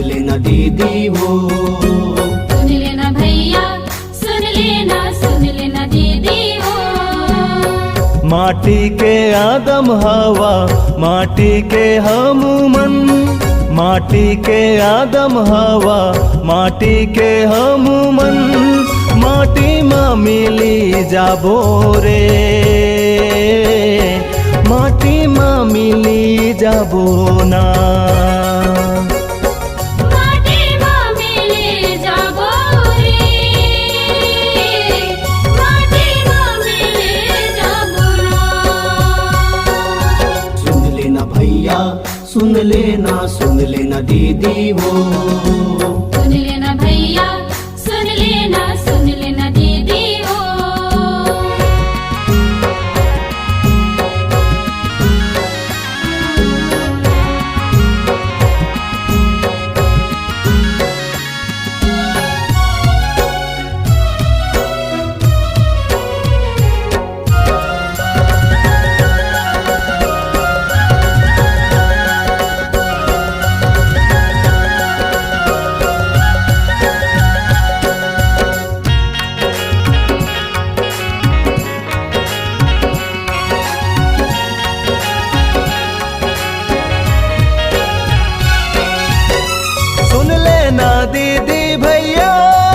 लेना दीदी वो, सुन लेना भैया, सुन लेना दीदी हो। माटी के आदम हवा, माटी के हम मन, माटी के आदम हवा, माटी के हम मन, माटी माँ मिली जाबो रे, माटी माँ मिली जाबो ना। माटी माँ मिली जाबो रे, माटी माँ मिली जाबो ना। सुन लेना भैया, सुन लेना दीदी वो, सुन लेना भैया, सुन लेना दीदी हो। दीदी भैया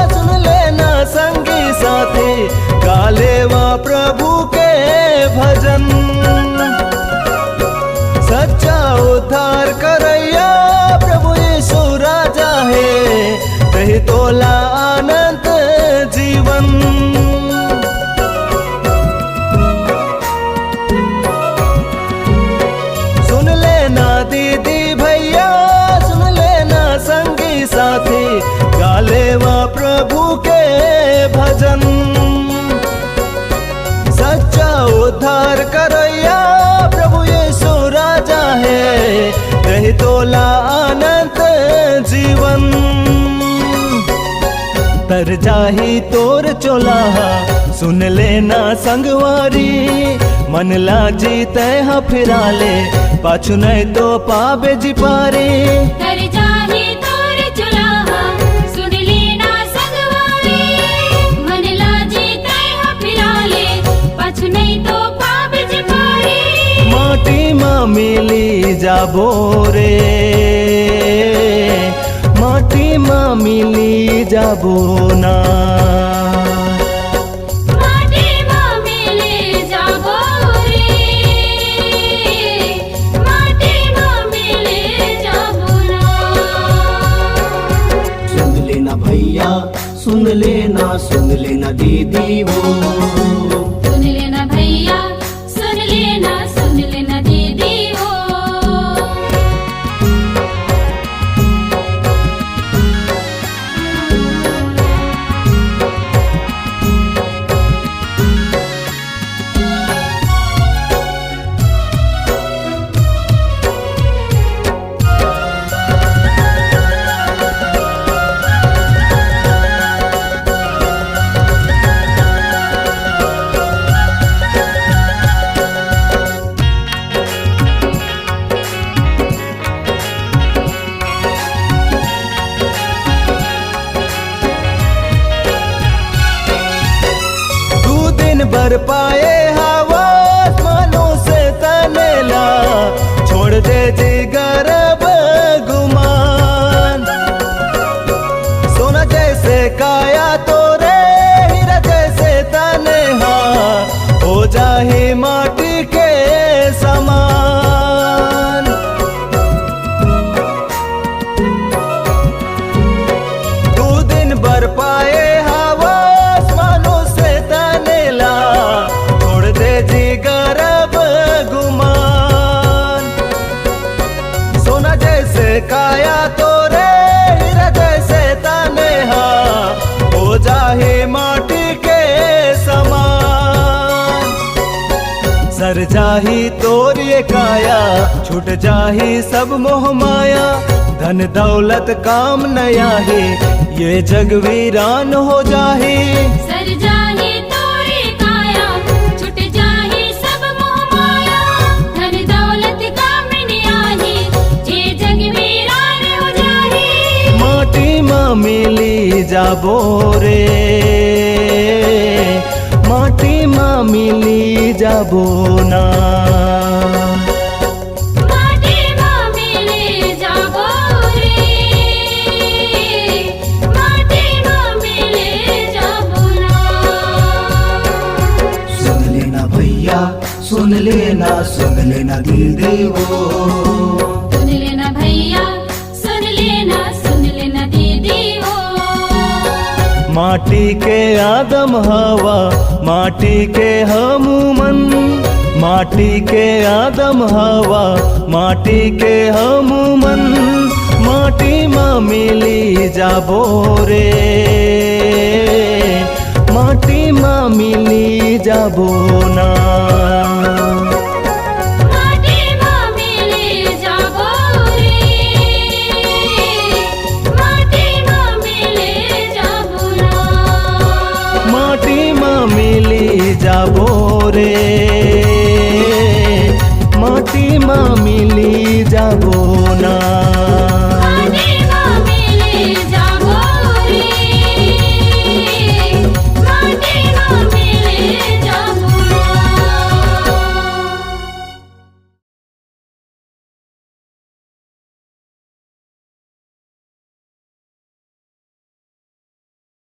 सुन लेना संगी साथी, गा लेवा प्रभु के भजन, सच्चा उद्धार करैया प्रभु यीशु राजा है, कही तोला अनंत जीवन। सुन लेना दीदी भैया, सुन लेना संगी साथी, गा लेवा प्रभु के भजन, सच्चा उद्धार करैया प्रभु यीशु राजा है, कही तोला अनंत जीवन। तर जाही तोर चोलाहा सुन लेना संगवारी, मन लाजी तय फिरा ले, पाछू नहीं तो पाबे जी पारी। कर जाही तोर चुलाहा, सुन लेना संगवारी, मन लाजी तय फिरा ले, पाछू नहीं तो पाबे जी पारी। माटी माँ मिली जाबो रे, माटी माँ मिली जाबो ना। माटी माँ मिली जाबो रे, माटी माँ मिली जाबो ना। सुन लेना भैया, सुन लेना दीदी वो, सुन लेना भैया, सुन लेना दीदी हो। भर पाए हवा आसमानों से तनेला, छोड़ दे जी गर्भ गुमान, सोना जैसे काया तोरे हीरा जैसे तनेहा, हो जाही माटी के समान। तू दिन भर पाए हवा आसमानों से तनेला, छोड़ दे जी गर्भ गुमान, सोना जैसे काया तोरे हीरा जैसे तनेहा, हो जाही माटी के समान। सर जाही तोर ये काया, छूट जाही सब मोह माया, धन दौलत काम नया है, ये जग वीरान हो जाही। सर जाही तोरे काया, छुट जाही सब मोह माया, धन दौलत काम नहीं आही, जे जग वीरान हो जाही। मिली जाबो रे, माटी माँ मिली जाबो ना। माटी माँ मिली जाबो रे, माटी माँ मिली जाबो ना। सुन लेना भैया सुन लेना, सुन लेना दीदी वो। सुन लेना भैया सुन लेना दीदी हो। माटी के आदम हवा, माटी के हमू मन, माटी के आदम हवा, माटी के हमू मन, माटी माँ मिली जाबो रे, माटी माँ मिली जाबो ना। माटी माँ मिली जाबो रे, माटी माँ मिली जाबो ना। माटी माँ मिली जाबो रे, माटी माँ